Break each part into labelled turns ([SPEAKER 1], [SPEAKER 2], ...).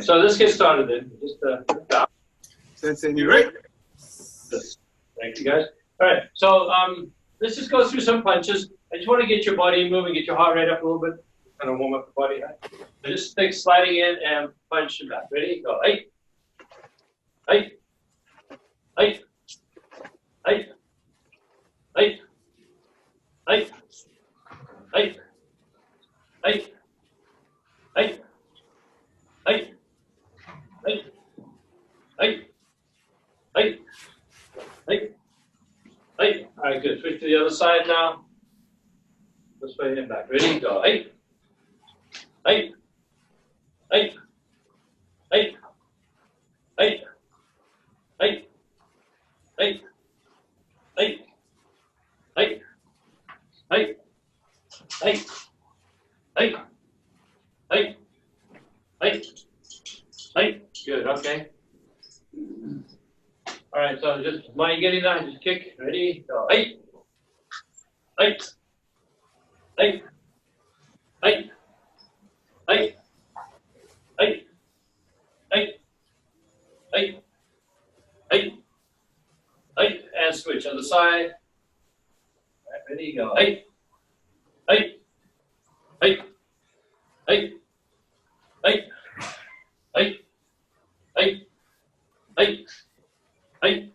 [SPEAKER 1] right, so let's get started then. Just
[SPEAKER 2] Sensei, you ready?
[SPEAKER 1] Thank you, guys. All right, so let's just go through some punches. I just want to get your body moving, get your heart rate up a little bit, kind of warm up the body. Right? So just take sliding in and punch and back. Ready? Go. Hey, hey, hey, hey, hey, hey, hey, hey, hey, hey, hey, hey, hey, hey, hey. All right, good. Switch to the other side now. This way and back. Ready? Go. Hey, hey, hey, hey, hey, hey, hey, hey, hey, hey, hey, hey, hey, hey, hey. Good. Okay. All right. So just while you're getting that, just kick. Ready? Go. Hey, hey, hey, hey, hey, hey, hey, hey, hey, hey, and switch on the side. All right, ready? Go. Hey, hey, hey, hey, hey, hey, hey, hey, hey,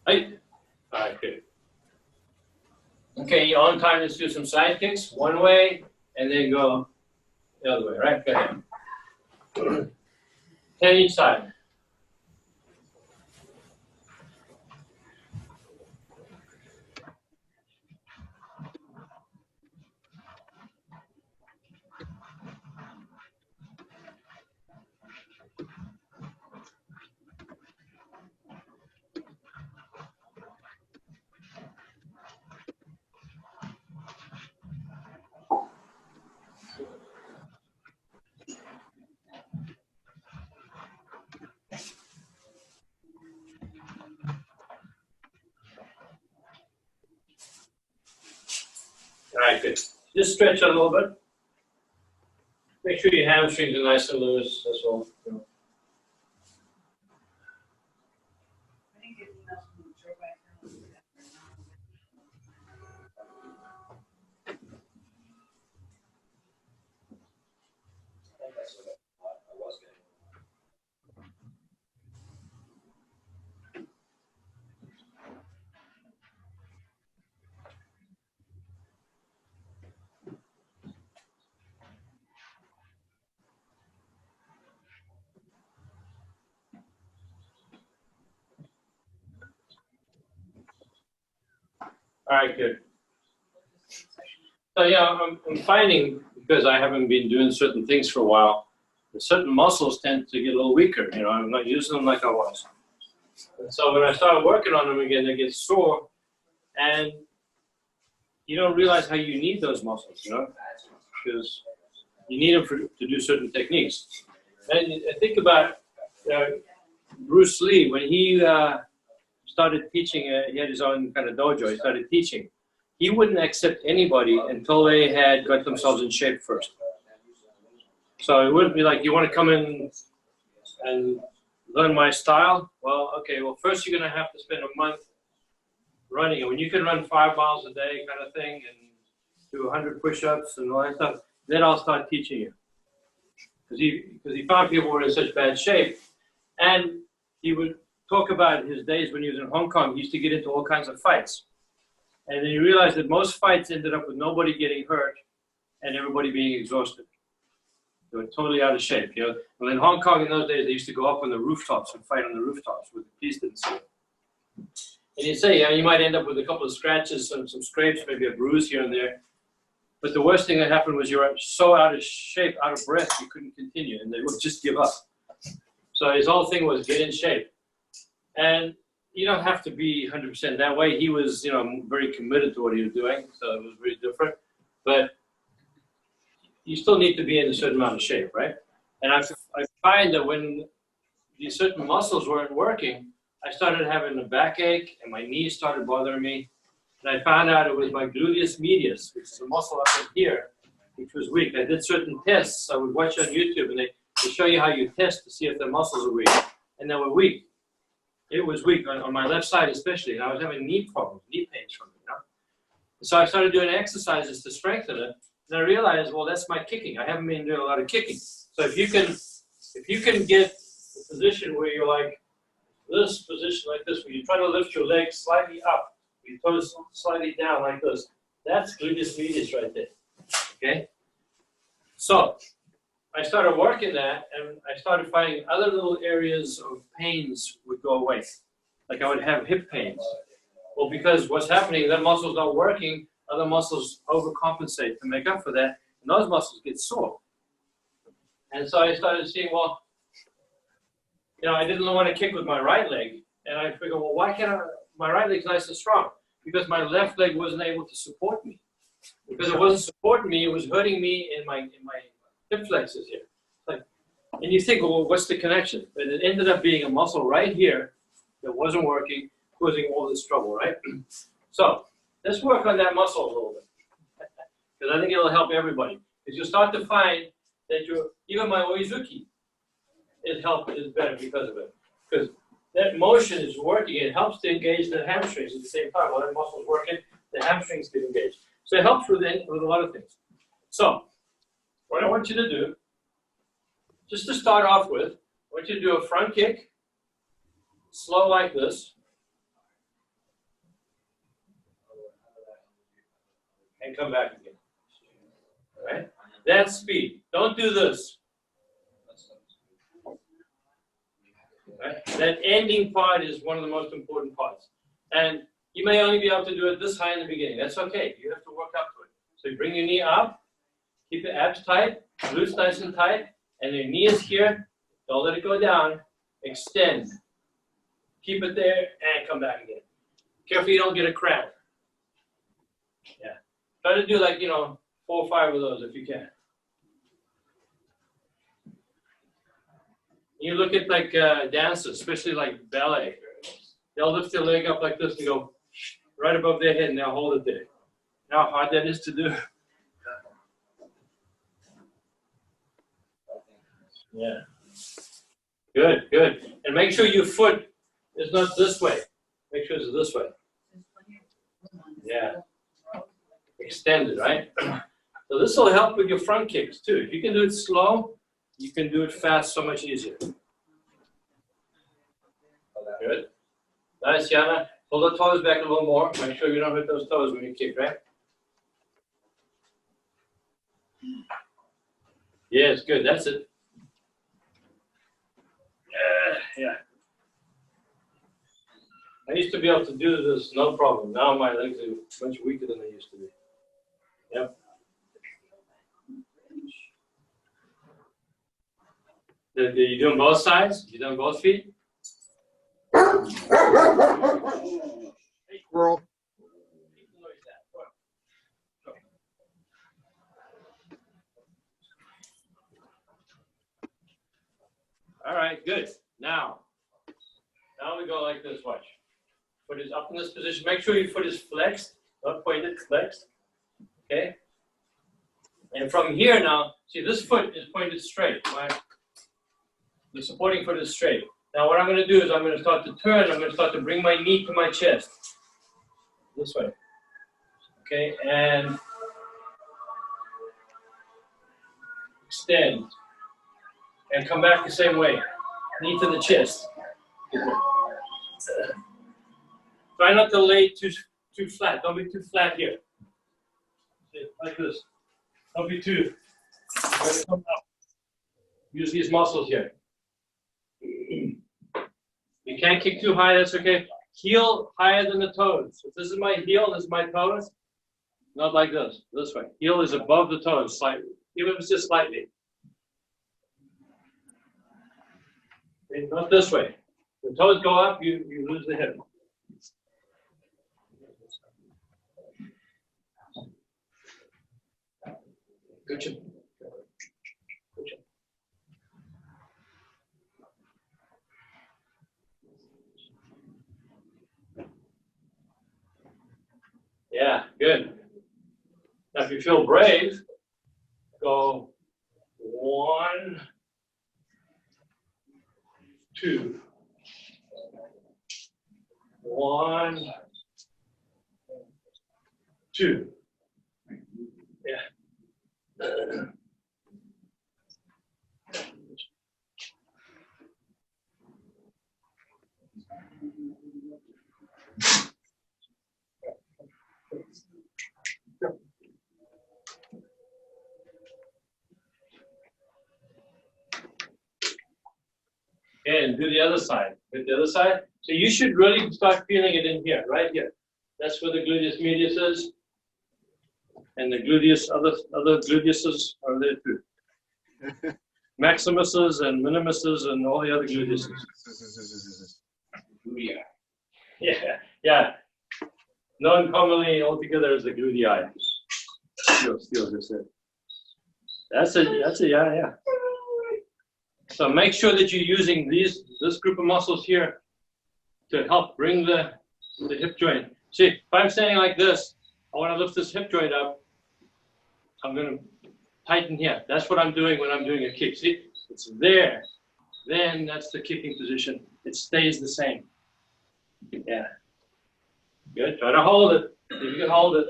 [SPEAKER 1] hey. All right, good. Okay, you're on time. Let's do some side kicks. One way, and then go the other way, right? Go ahead. 10 each side. All right, good. Just stretch a little bit. Make sure your hamstrings are nice and loose. That's all. You know. All right, good. So yeah, I'm finding, because I haven't been doing certain things for a while, that certain muscles tend to get a little weaker. You know, I'm not using them like I was. And so when I started working on them again, they get sore, and you don't realize how you need those muscles, you know, because you need them to do certain techniques. And I think about Bruce Lee, when he started teaching, he had his own kind of dojo, he started teaching. He wouldn't accept anybody until they had got themselves in shape first. So it wouldn't be like, you want to come in and learn my style? Well, okay, well, first you're going to have to spend a month running. And when you can run 5 miles a day kind of thing and do 100 push-ups and all that stuff, then I'll start teaching you. Because he found people were in such bad shape. And he would talk about his days when he was in Hong Kong. He used to get into all kinds of fights. And then he realized that most fights ended up with nobody getting hurt and everybody being exhausted. They were totally out of shape. You know, well, in Hong Kong in those days, they used to go up on the rooftops and fight on the rooftops with the police didn't see it. And he'd say, yeah, you might end up with a couple of scratches, some scrapes, maybe a bruise here and there. But the worst thing that happened was you were so out of shape, out of breath, you couldn't continue, and they would just give up. So his whole thing was get in shape. And you don't have to be 100% that way. He was, you know, very committed to what he was doing, so it was very different. But you still need to be in a certain amount of shape, right? And I find that when these certain muscles weren't working, I started having a backache and my knees started bothering me. And I found out it was my gluteus medius, which is a muscle up in here, which was weak. I did certain tests. I would watch on YouTube and they to show you how you test to see if the muscles are weak. And they were weak. It was weak on my left side especially, and I was having knee problems, knee pains from it. You know? So I started doing exercises to strengthen it, and I realized, well, that's my kicking. I haven't been doing a lot of kicking. So if you can get a position where you're like this position like this, where you're trying to lift your legs slightly up, your toes slightly down like this, that's gluteus medius right there. Okay? So I started working that, and I started finding other little areas of pains would go away. Like I would have hip pains. Well, because what's happening, that muscle's not working, other muscles overcompensate to make up for that, and those muscles get sore. And so I started seeing, well, you know, I didn't want to kick with my right leg, and I figured, well, why can't my right leg's nice and strong? Because my left leg wasn't able to support me. Because it wasn't supporting me, it was hurting me in my hip flexors here. Like, and you think, well, what's the connection? But it ended up being a muscle right here that wasn't working, causing all this trouble, right? So let's work on that muscle a little bit, because I think it'll help everybody. Because you'll start to find that even my oizuki is better because of it. Because that motion is working. It helps to engage the hamstrings at the same time. While that muscle's working, the hamstrings get engaged. So it helps with a lot of things. So what I want you to do, just to start off with, I want you to do a front kick, slow like this, and come back again. All right? That's speed. Don't do this. Right? That ending part is one of the most important parts. And you may only be able to do it this high in the beginning. That's okay. You have to work up to it. So you bring your knee up, keep your abs tight, glutes nice and tight, and your knee is here. Don't let it go down. Extend. Keep it there and come back again. Careful you don't get a cramp. Yeah. Try to do like, 4 or 5 of those if you can. You look at like dancers, especially like ballet. They'll lift their leg up like this and go right above their head and they'll hold it there. You know how hard that is to do? Yeah. Good, good. And make sure your foot is not this way. Make sure it's this way. Yeah. Extended, right? So this will help with your front kicks too. If you can do it slow, you can do it fast so much easier. Good. Nice, Yana. Pull the toes back a little more. Make sure you don't hit those toes when you kick, right? Yes, good. That's it. Yeah. I used to be able to do this no problem. Now my legs are much weaker than they used to be. Yep. Are you doing both sides? You doing both feet?
[SPEAKER 2] Squirrel.
[SPEAKER 1] All right, good. Now we go like this, watch. Foot is up in this position. Make sure your foot is flexed, not pointed, flexed. Okay? And from here now, see this foot is pointed straight. The supporting foot is straight. Now what I'm going to do is I'm going to start to turn. I'm going to start to bring my knee to my chest. This way. Okay, and extend. And come back the same way. Knee to the chest. Try not to lay too flat. Don't be too flat here. Like this. Don't be too. Come up. Use these muscles here. You can't kick too high, that's okay. Heel higher than the toes. If this is my heel, this is my toes. Not like this way. Heel is above the toes slightly, even if it's just slightly. Okay, not this way. The toes go up, you lose the hip. Good job. Good job. Yeah, good. Now, if you feel brave, go 1, 2. 1, 2. Yeah. And do the other side. Do the other side. So you should really start feeling it in here, right here. That's where the gluteus medius is. And the gluteus, other gluteuses are there too. Maximuses and minimuses and all the other gluteuses. Yeah. Known commonly altogether as the glutei. Steel just said. That's a yeah. So make sure that you're using this group of muscles here to help bring the hip joint. See, if I'm standing like this, I want to lift this hip joint up. I'm going to tighten here. That's what I'm doing when I'm doing a kick. See, it's there. Then that's the kicking position. It stays the same. Yeah. Good. Try to hold it. If you can hold it.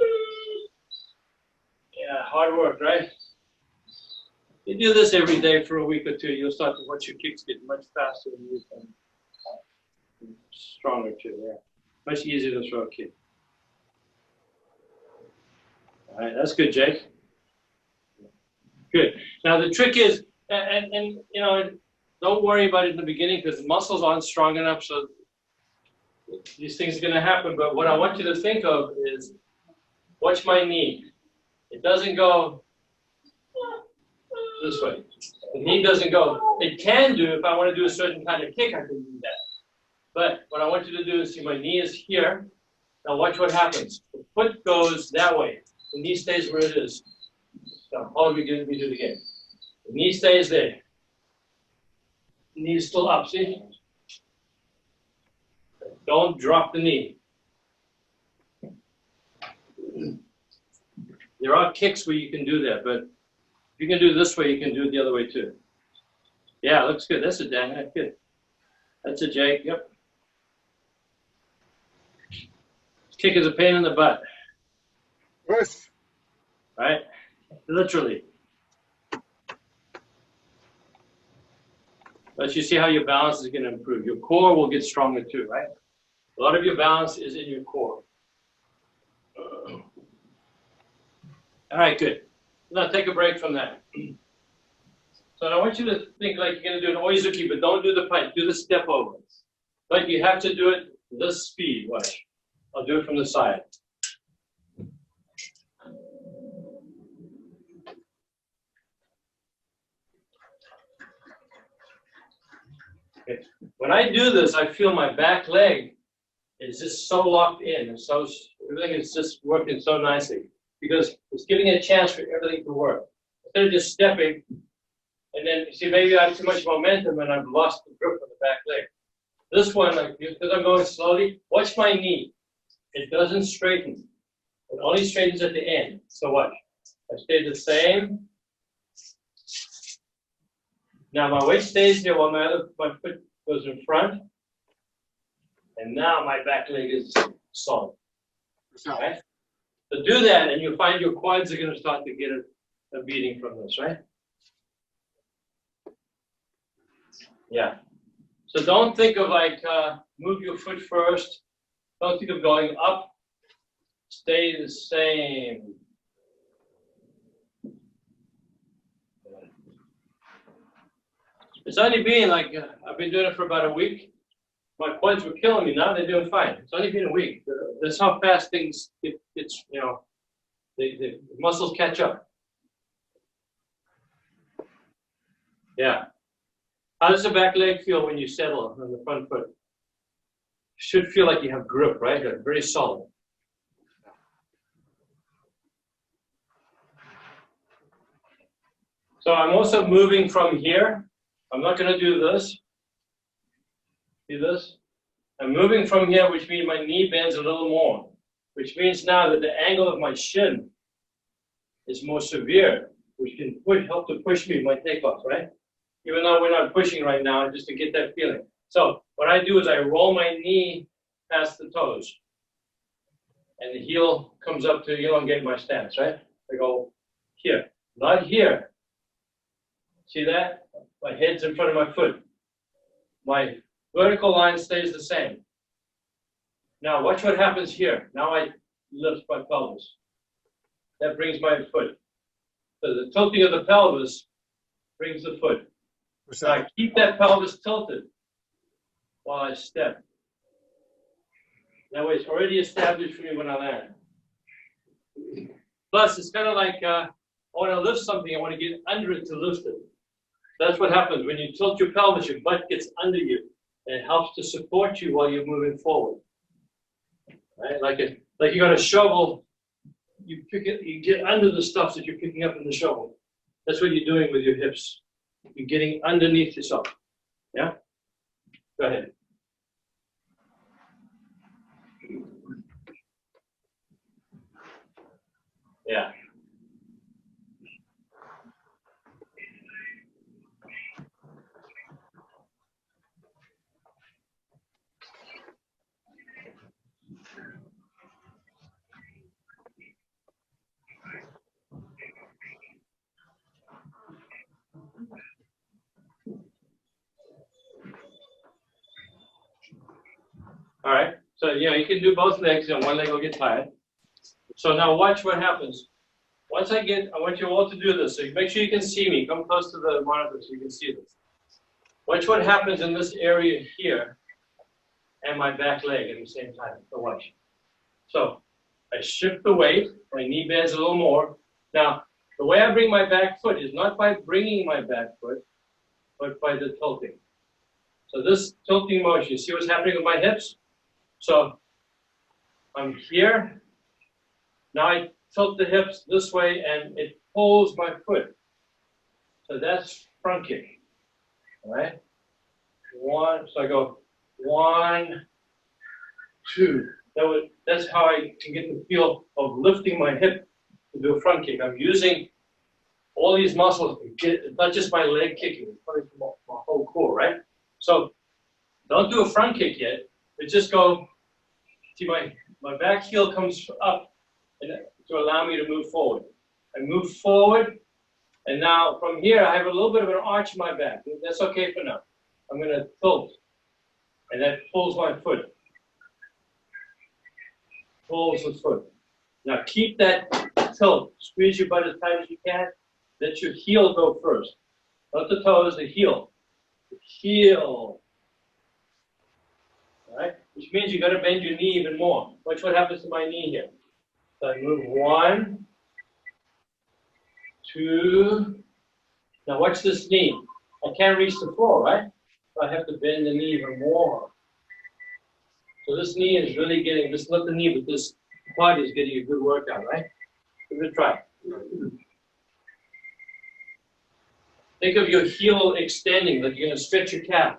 [SPEAKER 1] Yeah, hard work, right? You do this every day for a week or two, you'll start to watch your kicks get much faster and stronger too. Yeah, much easier to throw a kick. All right, that's good, Jake. Good. Now the trick is, and you know, don't worry about it in the beginning because the muscles aren't strong enough, so these things are going to happen. But what I want you to think of is, watch my knee. It doesn't go this way. The knee doesn't go. It can do if I want to do a certain kind of kick, I can do that. But what I want you to do is see my knee is here. Now watch what happens. The foot goes that way. The knee stays where it is. So how are we going to do it again? The knee stays there. The knee is still up, see? Don't drop the knee. There are kicks where you can do that, but if you can do it this way, you can do it the other way too. Yeah, looks good. That's a Dan. That's good. That's a Jake. Yep. Kick is a pain in the butt.
[SPEAKER 2] Yes.
[SPEAKER 1] Right? Literally. But you see how your balance is going to improve. Your core will get stronger too, right? A lot of your balance is in your core. All right, good. Now take a break from that. So I want you to think like you're going to do an oizuki, but don't do the punch. Do the step over. But you have to do it this speed. Watch. I'll do it from the side. Okay. When I do this, I feel my back leg is just so locked in, and so everything is just working so nicely because it's giving a chance for everything to work. Instead of just stepping, and then you see maybe I have too much momentum and I've lost the grip on the back leg. This one, like because I'm going slowly, watch my knee. It doesn't straighten. It only straightens at the end. So watch. I stay the same. Now my weight stays here while my foot goes in front. And now my back leg is solid. Right? So do that and you'll find your quads are going to start to get a beating from this, right? Yeah. So don't think of like, move your foot first. Don't think of going up. Stay the same. It's only been like, I've been doing it for about a week. My quads were killing me. Now they're doing fine. It's only been a week. That's how fast things get, it's, you know, the muscles catch up. Yeah. How does the back leg feel when you settle on the front foot? Should feel like you have grip, right? They're very solid. So I'm also moving from here. I'm not going to do this. See this? I'm moving from here, which means my knee bends a little more, which means now that the angle of my shin is more severe, which can help to push me my takeoff, right? Even though we're not pushing right now, just to get that feeling. So what I do is I roll my knee past the toes. And the heel comes up to elongate my stance, right? I go here, not here. See that? My head's in front of my foot. My vertical line stays the same. Now watch what happens here. Now I lift my pelvis. That brings my foot. So the tilting of the pelvis brings the foot. So I keep that pelvis tilted while I step. That way it's already established for me when I land. Plus, it's kind of like I want to lift something, I want to get under it to lift it. That's what happens when you tilt your pelvis, your butt gets under you, and it helps to support you while you're moving forward. Right? Like you got a shovel, you pick it, you get under the stuff that you're picking up in the shovel. That's what you're doing with your hips. You're getting underneath yourself. Yeah? Go ahead. Yeah. All right. So, you can do both legs, and one leg will get tired. So now watch what happens. Once I want you all to do this. So make sure you can see me. Come close to the monitor so you can see this. Watch what happens in this area here and my back leg at the same time. So watch. So I shift the weight. My knee bends a little more. Now, the way I bring my back foot is not by bringing my back foot, but by the tilting. So this tilting motion, you see what's happening with my hips? So I'm here. Now I tilt the hips this way and it pulls my foot. So that's front kick. All right? So I go 1, 2. That's how I can get the feel of lifting my hip to do a front kick. I'm using all these muscles to get, not just my leg kicking, it's probably my whole core, right? So don't do a front kick yet, but just go, see my back heel comes up to allow me to move forward. I move forward, and now from here I have a little bit of an arch in my back. That's okay for now. I'm going to tilt, and that pulls my foot. Pulls the foot. Now keep that tilt. Squeeze your butt as tight as you can. Let your heel go first. Not the toes, the heel. The heel. All right? Which means you got to bend your knee even more. Watch what happens to my knee here. So I move 1, 2. Now watch this knee. I can't reach the floor, right? So I have to bend the knee even more. So this knee is really getting, just not the knee, but this quad is getting a good workout, right? Give it a try. Think of your heel extending, like you're going to stretch your calf.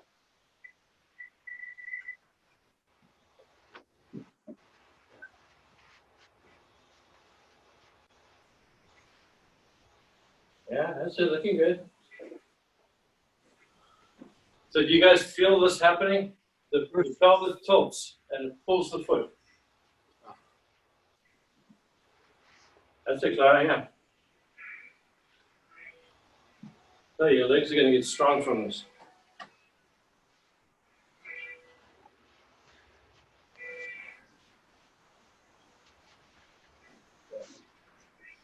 [SPEAKER 1] Yeah, that's it, looking good. So do you guys feel this happening? The pelvis tilts and it pulls the foot. That's it, Clara, yeah. So your legs are going to get strong from this.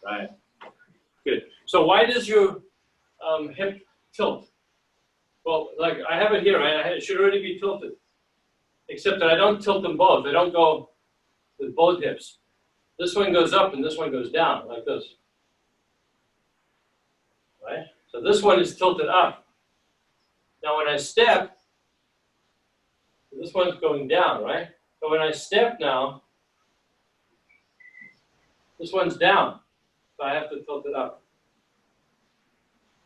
[SPEAKER 1] Right. Good. So why does your hip tilt? Well, like I have it here, right? It should already be tilted. Except that I don't tilt them both. They don't go with both hips. This one goes up and this one goes down, like this. Right? So this one is tilted up. Now when I step, this one's going down, right? So when I step now, this one's down. So I have to tilt it up.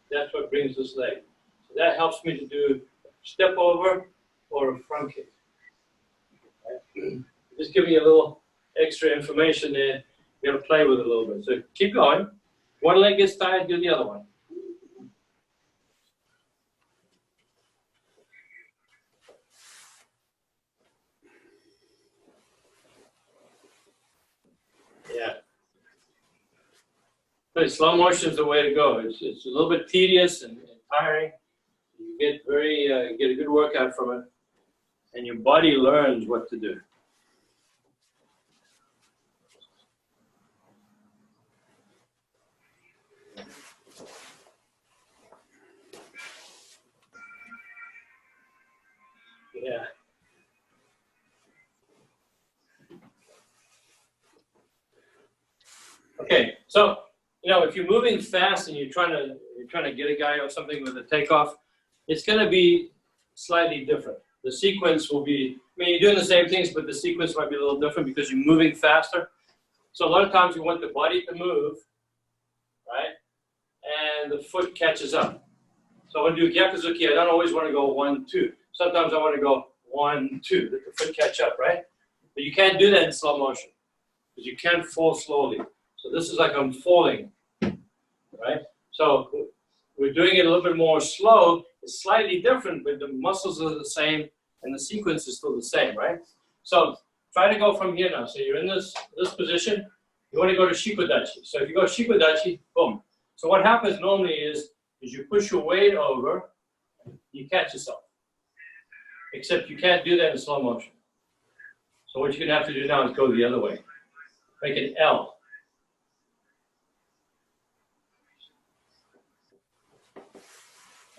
[SPEAKER 1] That's what brings this leg. So that helps me to do a step over or a front kick. Right? Just giving you a little extra information there. You got to play with it a little bit. So keep going. One leg gets tired, do the other one. But slow motion is the way to go. It's a little bit tedious and tiring. You get get a good workout from it, and your body learns what to do. Yeah. Okay, so if you're moving fast and you're trying to get a guy or something with a takeoff, it's going to be slightly different. The sequence will be, you're doing the same things, but the sequence might be a little different because you're moving faster. So a lot of times you want the body to move, right? And the foot catches up. So when I do Gyakuzuki, I don't always want to go 1, 2. Sometimes I want to go 1, 2, let the foot catch up, right? But you can't do that in slow motion because you can't fall slowly. So this is like I'm falling, right? So we're doing it a little bit more slow. It's slightly different, but the muscles are the same and the sequence is still the same, right? So try to go from here now. So you're in this position. You want to go to Shikodachi. So if you go Shikodachi, boom. So what happens normally is you push your weight over, you catch yourself. Except you can't do that in slow motion. So what you're going to have to do now is go the other way. Make an L.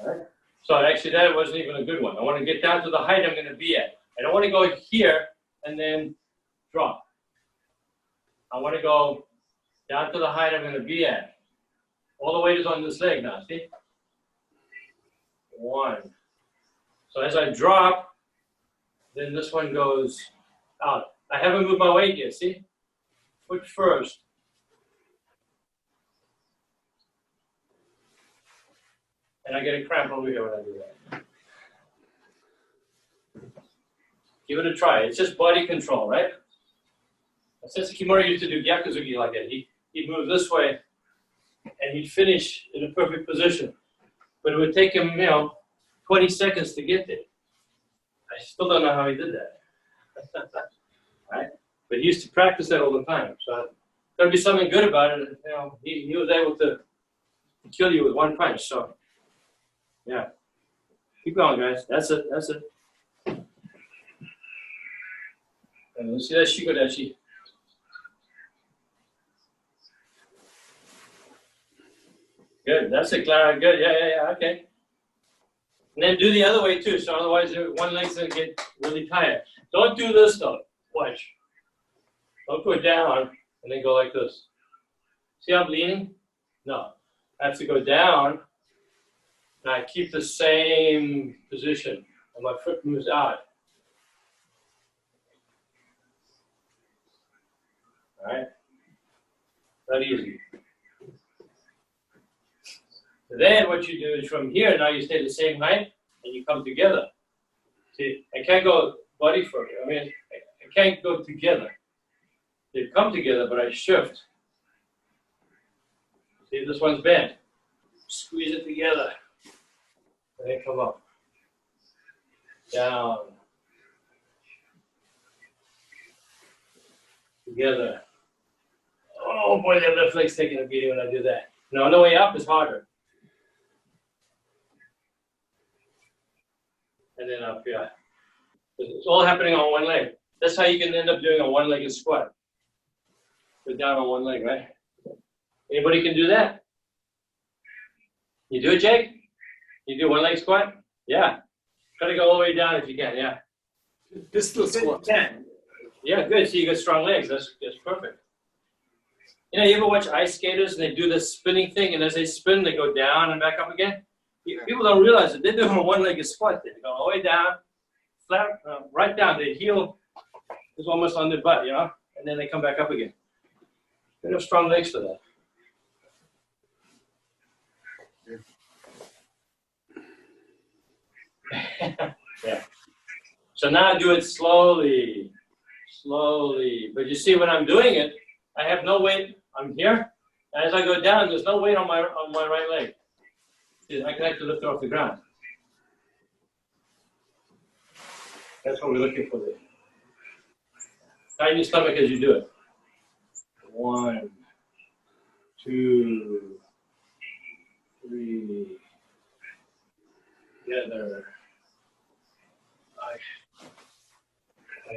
[SPEAKER 1] Right. So actually that wasn't even a good one. I want to get down to the height I'm going to be at. I don't want to go here and then drop. I want to go down to the height I'm going to be at. All the weight is on this leg now, see? 1. So as I drop, then this one goes out. I haven't moved my weight yet, see? Foot first. And I get a cramp over here when I do that. Give it a try. It's just body control, right? Sensei Kimura used to do Gyakuzuki like that. He'd move this way, and he'd finish in a perfect position. But it would take him, 20 seconds to get there. I still don't know how he did that. Right? But he used to practice that all the time. So there'd be something good about it. He was able to kill you with one punch. So. Yeah. Keep going, guys. That's it. That's it. And let's see that Shikodachi. Good. That's it, Clara. Good. Yeah. Okay. And then do the other way too. So otherwise, one leg's gonna get really tired. Don't do this though. Watch. Don't go down and then go like this. See how I'm leaning? No. I have to go down. And I keep the same position, and my foot moves out. All right? Not easy. Then what you do is from here, now you stay the same height, and you come together. See, I can't go body first. I can't go together. They come together, but I shift. See, this one's bent. Squeeze it together. And then come up. Down. Together. Oh boy, that left leg's taking a beating when I do that. No, on the way up is harder. And then up, yeah. It's all happening on one leg. That's how you can end up doing a one-legged squat. Go down on one leg, right? Anybody can do that? You do it, Jake? You do one leg squat? Yeah. Try to go all the way down if you can, yeah.
[SPEAKER 2] Pistol squat.
[SPEAKER 1] Yeah, good. So you got strong legs. That's perfect. You ever watch ice skaters and they do this spinning thing, and as they spin, they go down and back up again? People don't realize that they're doing a one-legged squat. They go all the way down, flat, right down. Their heel is almost on their butt, and then they come back up again. They have strong legs for that. Yeah. So now I do it slowly. But you see, when I'm doing it, I have no weight. I'm here. And as I go down, there's no weight on my right leg. See, I can actually lift it off the ground. That's what we're looking for there. Tighten your stomach as you do it. 1, 2, 3, together. I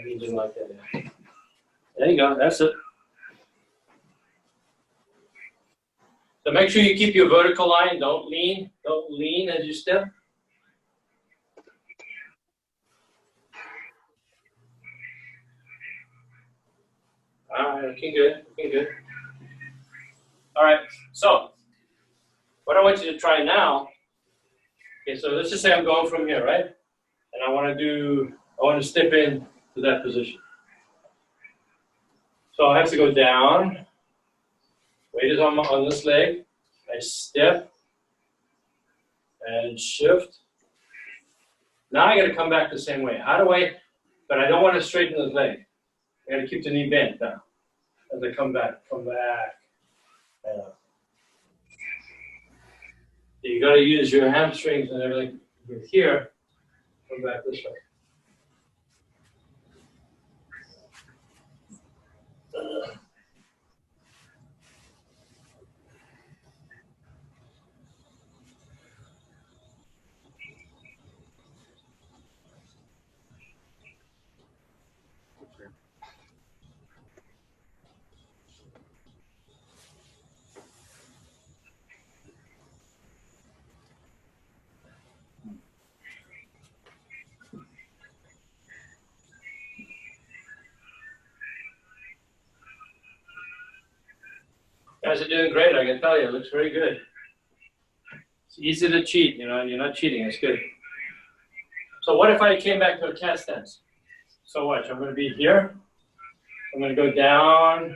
[SPEAKER 1] need to like that. There you go, that's it. So make sure you keep your vertical line, don't lean as you step. All right, looking good, looking good. All right, so what I want you to try now, okay, so let's just say I'm going from here, right? And I want to step in to that position. So I have to go down, weight is on this leg, I step, and shift. Now I got to come back the same way. How do I, but I don't want to straighten the leg. I got to keep the knee bent down as I come back. You got to use your hamstrings and everything here. Come back this way. Guys are doing great, I can tell you. It looks very good. It's easy to cheat, and you're not cheating. It's good. So what if I came back to a cat stance? So watch, I'm going to be here. I'm going to go down.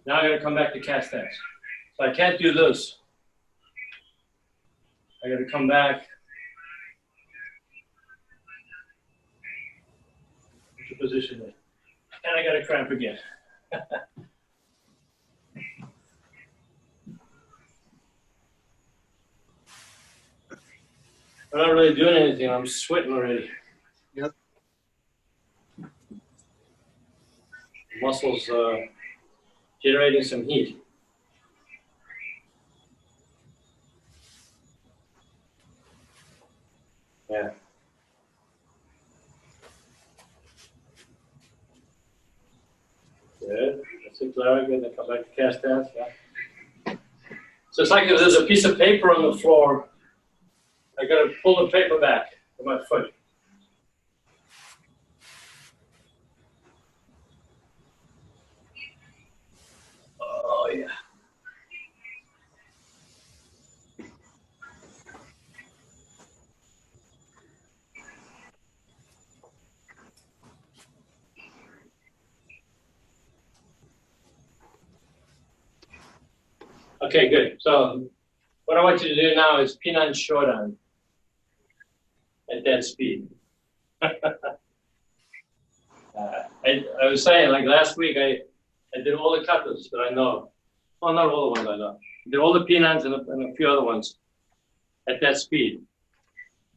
[SPEAKER 1] Now I got to come back to cat stance. So I can't do this. I got to come back. Position there. And I got a cramp again. I'm not really doing anything. I'm sweating already.
[SPEAKER 2] Yep.
[SPEAKER 1] Muscles generating some heat. Yeah. Good. That's it, Larry. Good. Then come back to cast stance. Yeah. So it's like if there's a piece of paper on the floor. I got to pull the paper back with my foot. Oh yeah. Okay, good. So what I want you to do now is Pinan Shodan at that speed. I was saying, like last week, I did all the katas that I know. Well, not all the ones I know. I did all the Pinans and a few other ones at that speed.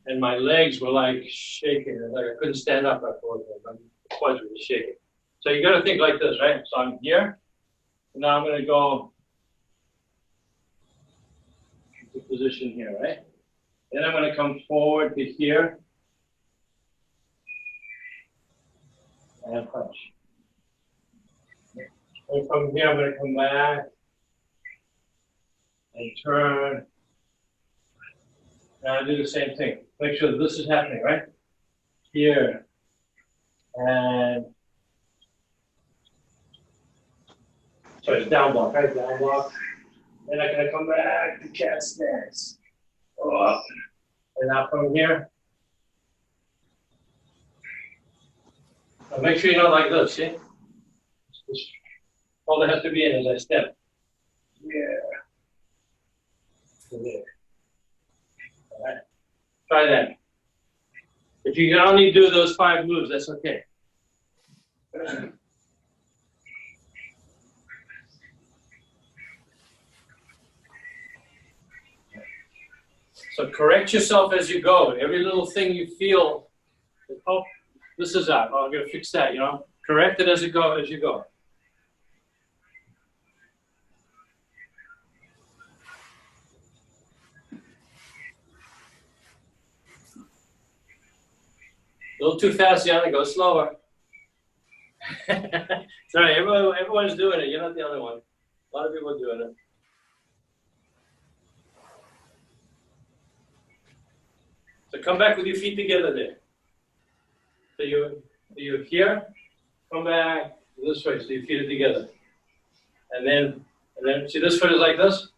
[SPEAKER 1] And my legs were like shaking. Like I couldn't stand up afterwards. My quads were just shaking. So you got to think like this, right? So I'm here. And now I'm going to go to position here, right? Then I'm going to come forward to here. And punch. And from here, I'm going to come back and turn. Now I do the same thing. Make sure that this is happening, right? Here. And so it's down block, right? Down block. Then I'm going to come back to cat stance. Up. And now from here. So make sure you're not like this, see? All there has to be in is I step. Yeah. There. All right. Try that. If you can only do those 5 moves, that's okay. So correct yourself as you go. Every little thing you feel, this is out. Oh, I'm gonna fix that. You know, correct it as you go. A little too fast, Yana. Go slower. Sorry, everyone's doing it. You're not the only one. A lot of people are doing it. So come back with your feet together there. So you're here. Come back this way. So your feet are together. And then see this foot is like this.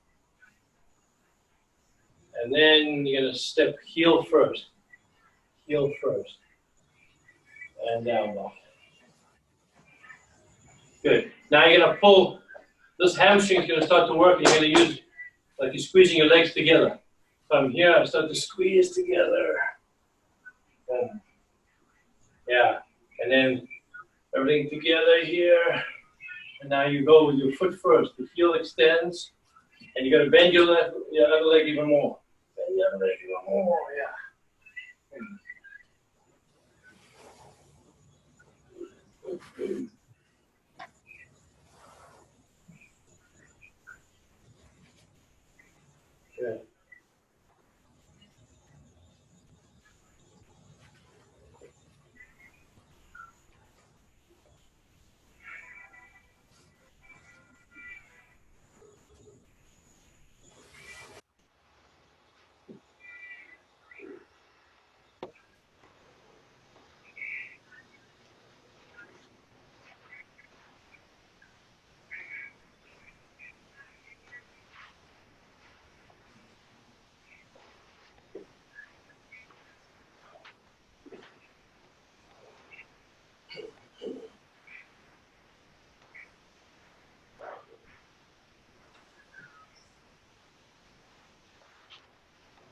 [SPEAKER 1] And then you're gonna step heel first. Heel first. And down block. Good. Now you're gonna pull, this hamstring is gonna start to work, and you're gonna use, like you're squeezing your legs together. From here, I start to squeeze together. Boom. Yeah. And then everything together here. And now you go with your foot first. The heel extends, and you're gonna bend your other leg even more. Bend the other leg even more, yeah. Good.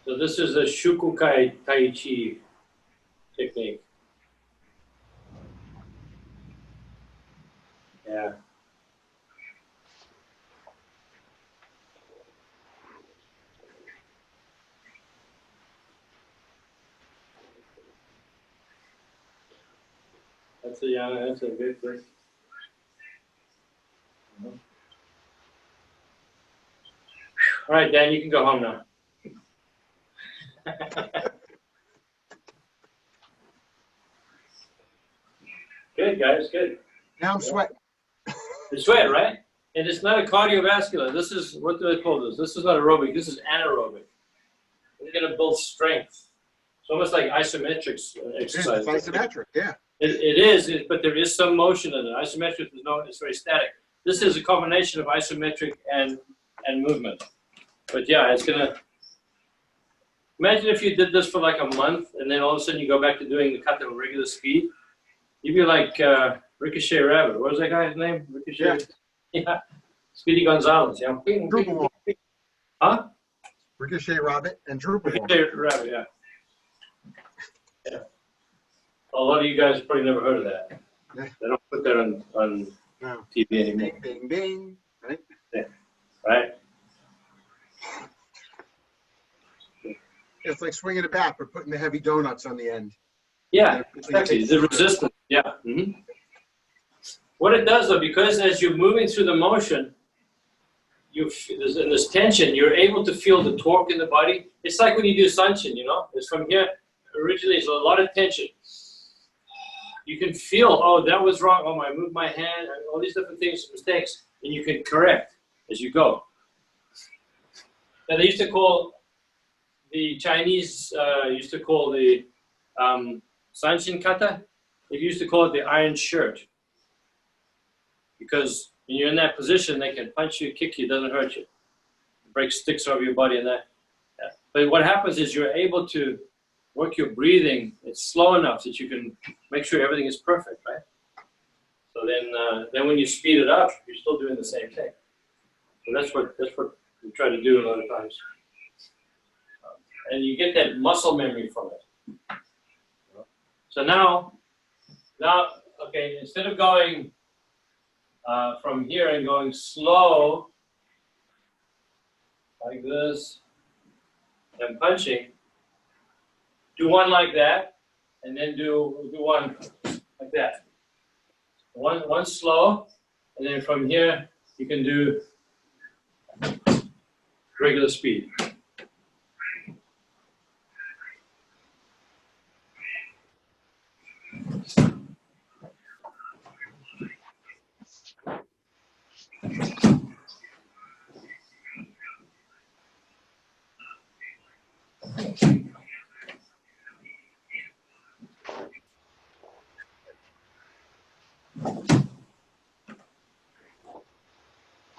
[SPEAKER 1] So this is a Shukokai Tai Chi technique. Yeah. That's a good thing. All right, Dan, you can go home now. Good, guys, good.
[SPEAKER 2] Now I'm sweating.
[SPEAKER 1] The sweat, right? And it's not a cardiovascular. This is, what do they call this? This is not aerobic. This is anaerobic. We're going to build strength. It's almost like isometric exercise.
[SPEAKER 2] It's isometric, yeah.
[SPEAKER 1] It is, but there is some motion in it. Isometric is it's very static. This is a combination of isometric and movement. But yeah, it's going to, imagine if you did this for like a month and then all of a sudden you go back to doing the cut at a regular speed. You'd be like Ricochet Rabbit. What was that guy's name? Ricochet? Yeah. Speedy Gonzalez. Yeah.
[SPEAKER 2] Drupal.
[SPEAKER 1] Huh?
[SPEAKER 2] Ricochet Rabbit and Drupal.
[SPEAKER 1] Ricochet Rabbit, yeah. Yeah. A lot of you guys probably never heard of that.
[SPEAKER 2] Yeah.
[SPEAKER 1] They don't put that on
[SPEAKER 2] No.
[SPEAKER 1] TV anymore.
[SPEAKER 2] Bing, bing, bing. Right?
[SPEAKER 1] Yeah. Right?
[SPEAKER 2] It's like swinging a bat, but putting the heavy donuts on the end.
[SPEAKER 1] Yeah, exactly. The resistance. Yeah. Mm-hmm. What it does, though, because as you're moving through the motion, there's this tension, you're able to feel the torque in the body. It's like when you do Sanchin, you know? It's from here, originally, it's a lot of tension. You can feel, oh, that was wrong. Oh, I moved my hand, all these different things, mistakes, and you can correct as you go. Now, they used to call, the Chinese used to call the Sanchin kata, they used to call it the iron shirt. Because when you're in that position, they can punch you, kick you, it doesn't hurt you. Break sticks over your body and that. Yeah. But what happens is you're able to work your breathing. It's slow enough that you can make sure everything is perfect, right? So then when you speed it up, you're still doing the same thing. So that's what we try to do a lot of times. And you get that muscle memory from it. So now, okay, instead of going from here and going slow, like this, and punching, do one like that, and then do one like that. One slow, and then from here you can do regular speed.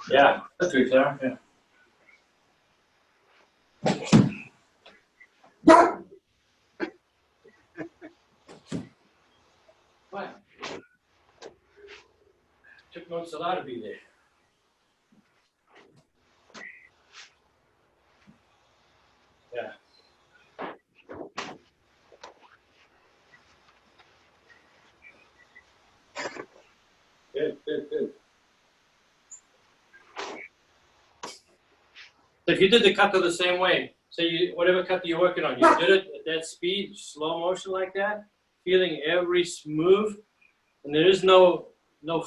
[SPEAKER 1] Yeah, that's good, Sarah. Yeah. What? Took notes a lot to be there. Yeah. Good, good, good. So if you did the kata the same way, so whatever kata you're working on, you did it at that speed, slow motion like that, feeling every move, and there is no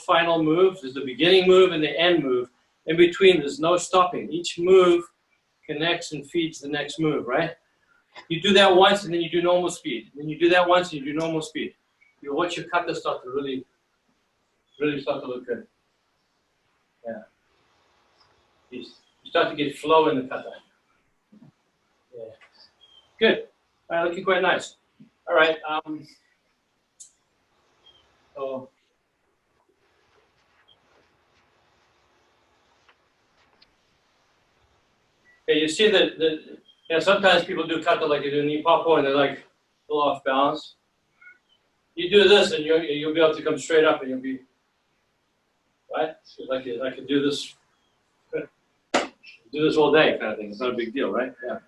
[SPEAKER 1] final move. There's the beginning move and the end move. In between, there's no stopping. Each move connects and feeds the next move, right? You do that once, and then you do normal speed. Then you do that once, and you do normal speed. You watch your kata start to really start to look good. Yeah. You start to get flow in the kata. Yeah. Good. All right, looking quite nice. All right. So. Okay, you see that sometimes people do kata like they do nipapo and they're like a little off balance. You do this and you'll be able to come straight up and you'll be right. So I could do this all day kind of thing. It's not a big deal, right? Yeah.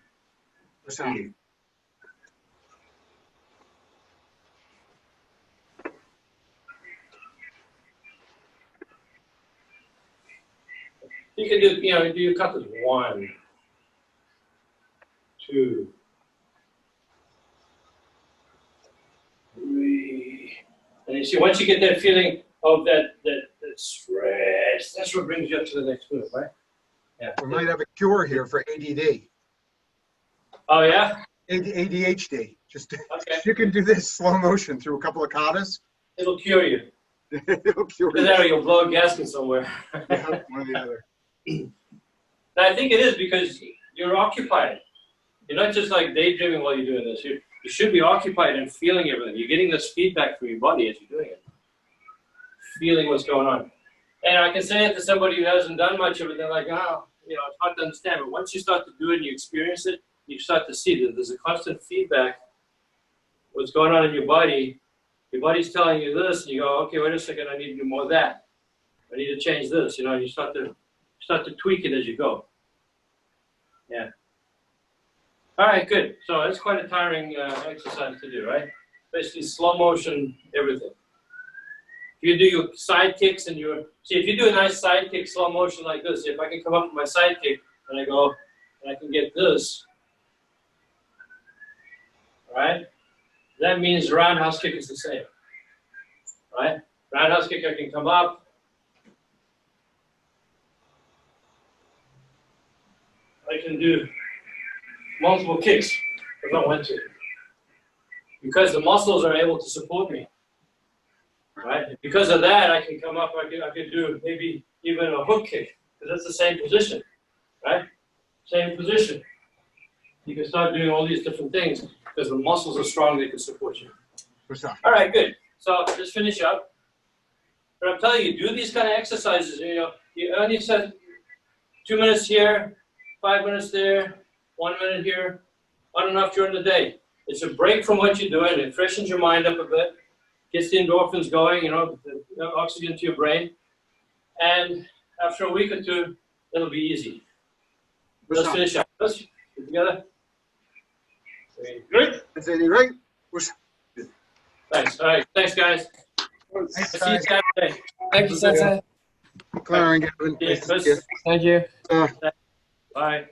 [SPEAKER 1] You can do do your katas 1, 2, 3, and you see once you get that feeling of that stretch, that's what brings you up to the next move, right? Yeah.
[SPEAKER 2] We might have a cure here for ADD.
[SPEAKER 1] Oh yeah.
[SPEAKER 2] ADHD. Just
[SPEAKER 1] okay.
[SPEAKER 2] You can do this slow motion through a couple of katas.
[SPEAKER 1] It'll cure you.
[SPEAKER 2] It'll cure you.
[SPEAKER 1] Or you'll blow a gasket somewhere.
[SPEAKER 2] Yeah, one or the other.
[SPEAKER 1] And I think it is because you're occupied. You're not just like daydreaming while you're doing this. You should be occupied and feeling everything. You're getting this feedback from your body as you're doing it. Feeling what's going on. And I can say it to somebody who hasn't done much of it, they're like, oh, it's hard to understand. But once you start to do it and you experience it, you start to see that there's a constant feedback. What's going on in your body? Your body's telling you this, and you go, okay, wait a second, I need to do more of that. I need to change this, and you start to tweak it as you go. Yeah. All right, good. So that's quite a tiring exercise to do, right? Basically slow motion, everything. If you do your side kicks and if you do a nice side kick, slow motion like this, if I can come up with my side kick and I go, and I can get this, all right? That means roundhouse kick is the same, right? Roundhouse kick, I can come up. I can do multiple kicks if I want to. Because the muscles are able to support me, right? Because of that, I can come up, I could do maybe even a hook kick, because that's the same position, right? Same position. You can start doing all these different things because the muscles are strong, they can support you. All right, good. So just finish up. But I'm telling you, do these kind of exercises. You only set 2 minutes here, 5 minutes there, 1 minute here, on and off during the day. It's a break from what you're doing. It freshens your mind up a bit, gets the endorphins going, the oxygen to your brain. And after a week or two, it'll be easy. Let's finish up. Let's get together. Good?
[SPEAKER 2] Is that right?
[SPEAKER 1] Thanks. All right. Thanks, guys.
[SPEAKER 2] Thanks,
[SPEAKER 1] See you Saturday.
[SPEAKER 3] Thank you, Sensei.
[SPEAKER 2] Clara and Gavin.
[SPEAKER 1] Yeah,
[SPEAKER 2] Nice to see you.
[SPEAKER 3] Thank you.
[SPEAKER 1] Bye.